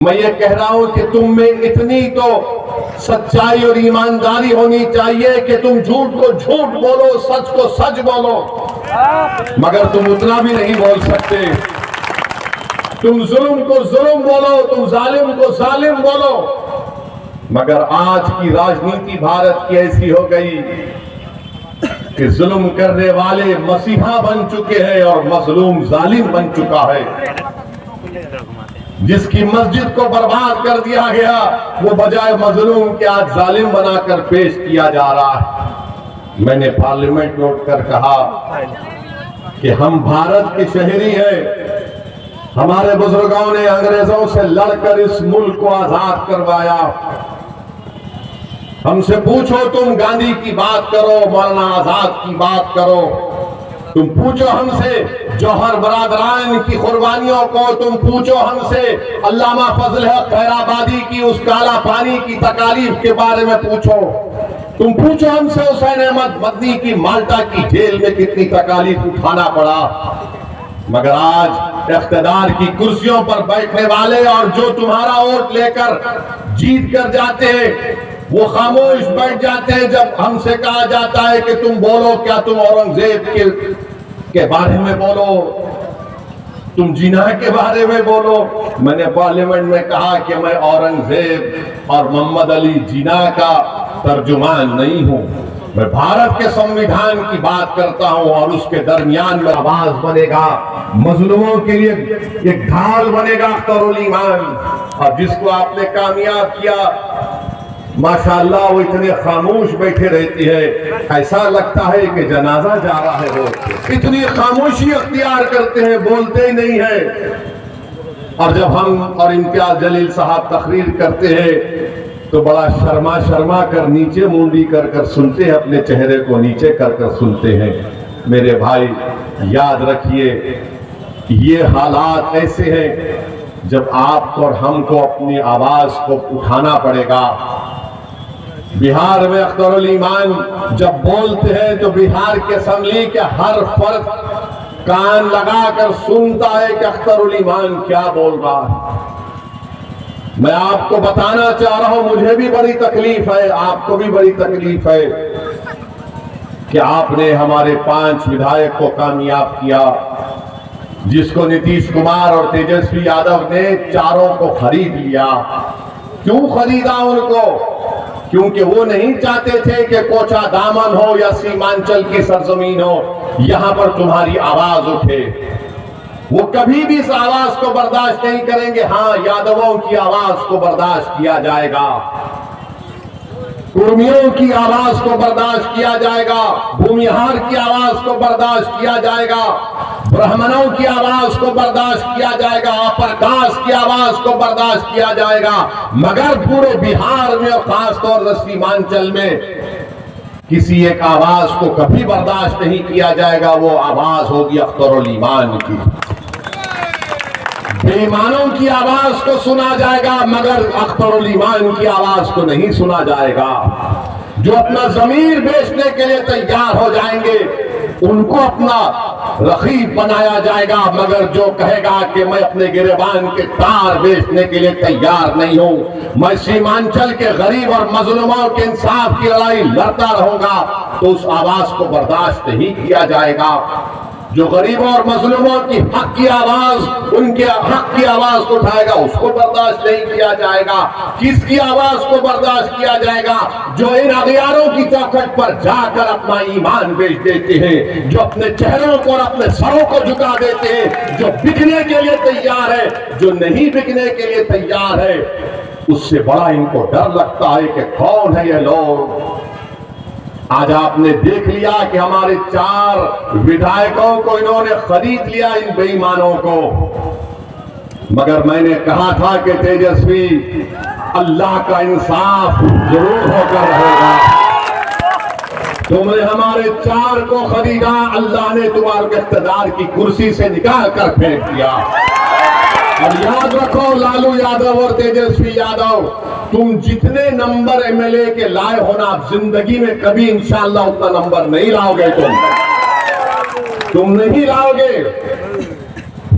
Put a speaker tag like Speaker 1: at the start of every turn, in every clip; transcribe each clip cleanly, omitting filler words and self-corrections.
Speaker 1: मैं ये कह रहा हूं कि तुम में इतनी तो सच्चाई और ईमानदारी होनी चाहिए कि तुम झूठ को झूठ बोलो, सच को सच बोलो, मगर तुम उतना भी नहीं बोल सकते। तुम जुल्म को जुल्म बोलो, तुम जालिम को जालिम बोलो, मगर आज की राजनीति भारत की ऐसी हो गई कि जुल्म करने वाले मसीहा बन चुके हैं और मजलूम जालिम बन चुका है। जिसकी मस्जिद को बर्बाद कर दिया गया वो बजाय मजलूम के आज जालिम बनाकर पेश किया जा रहा है। मैंने पार्लियामेंट में उठकर कहा कि हम भारत के शहरी हैं। हमारे बुजुर्गों ने अंग्रेजों से लड़कर इस मुल्क को आजाद करवाया। हमसे पूछो, तुम गांधी की बात करो, मौलाना आजाद की बात करो, तुम पूछो हमसे जौहर बरादरान की कुर्बानियों को, तुम पूछो हमसे अल्लामा फजल हक खैराबादी की उस काला पानी की तकालीफ के बारे में पूछो, तुम पूछो हमसे हुसैन अहमद मदनी की माल्टा की जेल में कितनी तकालीफ उठाना पड़ा। मगर आज इख्तिदार की कुर्सियों पर बैठने वाले और जो तुम्हारा वोट लेकर जीत कर जाते हैं वो खामोश बैठ जाते हैं जब हमसे कहा जाता है कि तुम बोलो, क्या तुम औरंगजेब के बारे में बोलो, तुम जिना के बारे में बोलो। मैंने पार्लियामेंट में कहा कि मैं औरंगजेब और मोहम्मद अली जिना का तर्जुमान नहीं हूं, मैं भारत के संविधान की बात करता हूं और उसके दरमियान में आवाज बनेगा, मजलूमों के लिए एक ढाल बनेगा अख्तरुल ईमान। और जिसको आपने कामयाब किया माशाअल्लाह वो इतने खामोश बैठे रहती है, ऐसा लगता है कि जनाजा जा रहा है। वो इतनी खामोशी अख्तियार करते हैं, बोलते ही नहीं है। और जब हम और इम्तियाज जलील साहब तकरीर करते हैं तो बड़ा शर्मा शर्मा कर नीचे मुंडी कर कर सुनते हैं, अपने चेहरे को नीचे कर कर सुनते हैं। मेरे भाई याद रखिए, ये हालात ऐसे हैं जब आपको और हमको अपनी आवाज को उठाना पड़ेगा। बिहार में अख्तरुल ईमान जब बोलते हैं तो बिहार के असेंबली के हर फर्द कान लगाकर सुनता है कि अख्तरुल ईमान क्या बोल रहा है। मैं आपको बताना चाह रहा हूं, मुझे भी बड़ी तकलीफ है, आपको भी बड़ी तकलीफ है कि आपने हमारे 5 विधायक को कामयाब किया, जिसको नीतीश कुमार और तेजस्वी यादव ने चारों को खरीद लिया। क्यों खरीदा उनको? क्योंकि वो नहीं चाहते थे कि कोचा दामन हो या सीमांचल की सरजमीन हो, यहां पर तुम्हारी आवाज उठे। वो कभी भी इस आवाज को बर्दाश्त नहीं करेंगे। हाँ, यादवों की आवाज को बर्दाश्त किया जाएगा, कुर्मियों की आवाज को बर्दाश्त किया जाएगा, भूमिहार की आवाज को बर्दाश्त किया जाएगा, ब्राह्मणों की आवाज को बर्दाश्त किया जाएगा, अपर कास्ट की आवाज को बर्दाश्त किया जाएगा। मगर पूरे बिहार में और खासतौर से सीमांचल में किसी एक आवाज को कभी बर्दाश्त नहीं किया जाएगा। वो आवाज होगी अख्तरुल ईमान की। बेईमानों की आवाज को सुना जाएगा मगर अख्तरुल ईमान की आवाज को नहीं सुना जाएगा। जो अपना जमीर बेचने के लिए तैयार हो जाएंगे उनको अपना रखीब बनाया जाएगा, मगर जो कहेगा कि मैं अपने गिरेबान के तार बेचने के लिए तैयार नहीं हूं, मैं सीमांचल के गरीब और मजलूमों के इंसाफ की लड़ाई लड़ता रहूंगा, तो उस आवाज को बर्दाश्त नहीं किया जाएगा। जो गरीबों और मजलूमों की हक की आवाज, उनके हक की आवाज को उठाएगा, उसको बर्दाश्त नहीं किया जाएगा। किसकी आवाज को बर्दाश्त किया जाएगा? जो इन अगियारों की चौखट पर जाकर अपना ईमान बेच देते हैं, जो अपने चेहरों को और अपने सरों को झुका देते हैं, जो बिकने के लिए तैयार है, जो नहीं बिकने के लिए तैयार है, उससे बड़ा इनको डर लगता है कि कौन है ये लोग। आज आपने देख लिया कि हमारे 4 विधायकों को इन्होंने खरीद लिया, इन बेईमानों को। मगर मैंने कहा था कि तेजस्वी, अल्लाह का इंसाफ जरूर होकर रहेगा। तुमने हमारे 4 को खरीदा, अल्लाह ने तुम्हारे इख्तिदार की कुर्सी से निकाल कर फेंक दिया। और याद रखो लालू यादव और तेजस्वी यादव, तुम जितने नंबर एमएलए के लाए हो ना, आप जिंदगी में कभी इंशाअल्लाह उतना नंबर नहीं लाओगे। तुम नहीं लाओगे।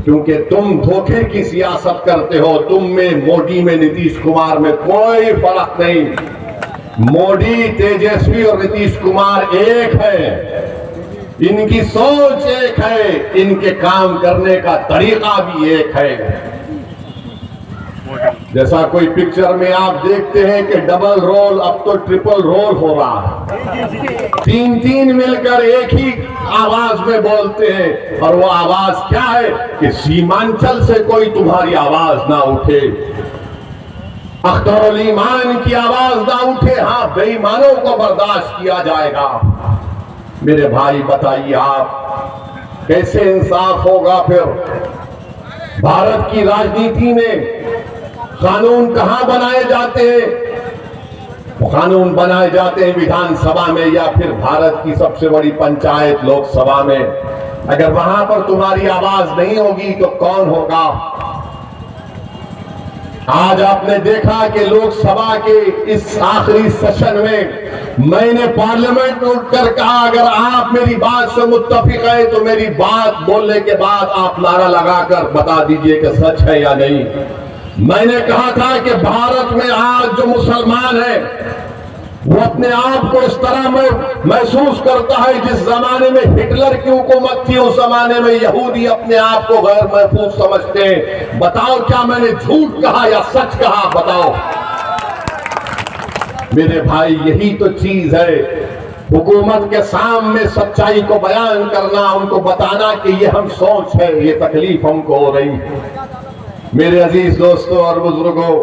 Speaker 1: क्योंकि तुम धोखे की सियासत करते हो। तुम में, मोदी में, नीतीश कुमार में कोई फर्क नहीं। मोदी, तेजस्वी और नीतीश कुमार एक है। इनकी सोच एक है, इनके काम करने का तरीका भी एक है। जैसा कोई पिक्चर में आप देखते हैं कि डबल रोल अब तो ट्रिपल रोल हो रहा है। तीन तीन मिलकर एक ही आवाज में बोलते हैं, और वो आवाज क्या है कि सीमांचल से कोई तुम्हारी आवाज ना उठे, अख्तरुल ईमान की आवाज ना उठे। हाँ, बेईमानों को बर्दाश्त किया जाएगा। मेरे भाई बताइए, आप कैसे इंसाफ होगा फिर? भारत की राजनीति में कानून कहां बनाए जाते हैं? कानून बनाए जाते हैं विधानसभा में या फिर भारत की सबसे बड़ी पंचायत लोकसभा में। अगर वहां पर तुम्हारी आवाज नहीं होगी तो कौन होगा? आज आपने देखा कि लोकसभा के इस आखिरी सेशन में मैंने पार्लियामेंट में उठकर कहा, अगर आप मेरी बात से मुत्तफिक है तो मेरी बात बोलने के बाद आप नारा लगाकर बता दीजिए कि सच है या नहीं। मैंने कहा था कि भारत में आज जो मुसलमान है वो अपने आप को इस तरह में महसूस करता है जिस जमाने में हिटलर की हुकूमत थी, उस जमाने में यहूदी अपने आप को गैर महफूज समझते हैं। बताओ, क्या मैंने झूठ कहा या सच कहा? बताओ मेरे भाई, यही तो चीज है। हुकूमत के सामने सच्चाई को बयान करना, उनको बताना कि ये हम सोच है, ये तकलीफ हमको हो रही। मेरे अजीज दोस्तों और बुजुर्गों,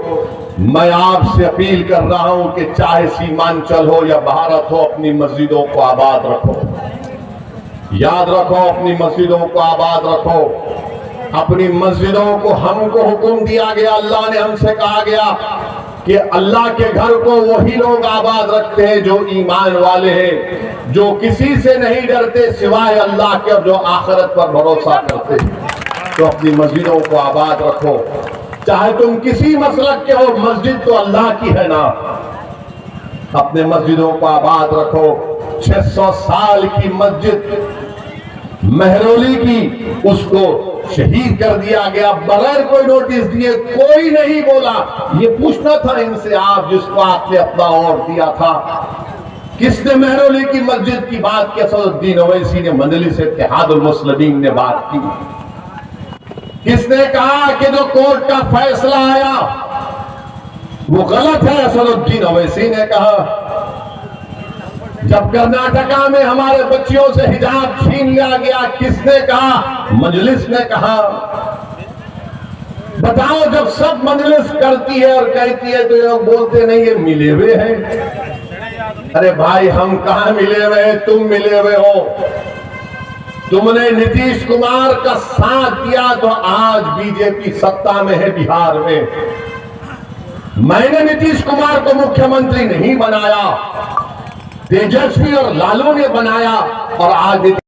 Speaker 1: मैं आपसे अपील कर रहा हूं कि चाहे सीमांचल हो या भारत हो, अपनी मस्जिदों को आबाद रखो। याद रखो, अपनी मस्जिदों को आबाद रखो। अपनी मस्जिदों को हमको हुक्म दिया गया, अल्लाह ने हमसे कहा गया कि अल्लाह के घर को वही लोग आबाद रखते हैं जो ईमान वाले हैं, जो किसी से नहीं डरते सिवाय अल्लाह के, और जो आखिरत पर भरोसा करते हैं। तो अपनी मस्जिदों को आबाद रखो। चाहे तुम किसी मसलक के हो, मस्जिद तो अल्लाह की है ना। अपने मस्जिदों को आबाद रखो। 600 साल की मस्जिद महरौली की, उसको शहीद कर दिया गया बगैर कोई नोटिस दिए। कोई नहीं बोला। ये पूछना था इनसे, आप जिसको आपने अपना और दिया था, किसने महरौली की मस्जिद की बात की? असदुद्दीन ओवैसी ने, मजलिस इत्तेहादुल मुस्लिमीन ने बात की। किसने कहा कि जो कोर्ट का फैसला आया वो गलत है? असदुद्दीन ओवैसी ने कहा। जब कर्नाटका में हमारे बच्चियों से हिजाब छीन लिया गया, किसने कहा? मजलिस ने कहा। बताओ, जब सब मजलिस करती है और कहती है तो ये लोग बोलते नहीं ये मिले हुए हैं। अरे भाई, हम कहां मिले हुए हैं? तुम मिले हुए हो। तुमने नीतीश कुमार का साथ दिया तो आज बीजेपी सत्ता में है बिहार में। मैंने नीतीश कुमार को मुख्यमंत्री नहीं बनाया, तेजस्वी और लालू ने बनाया, और आज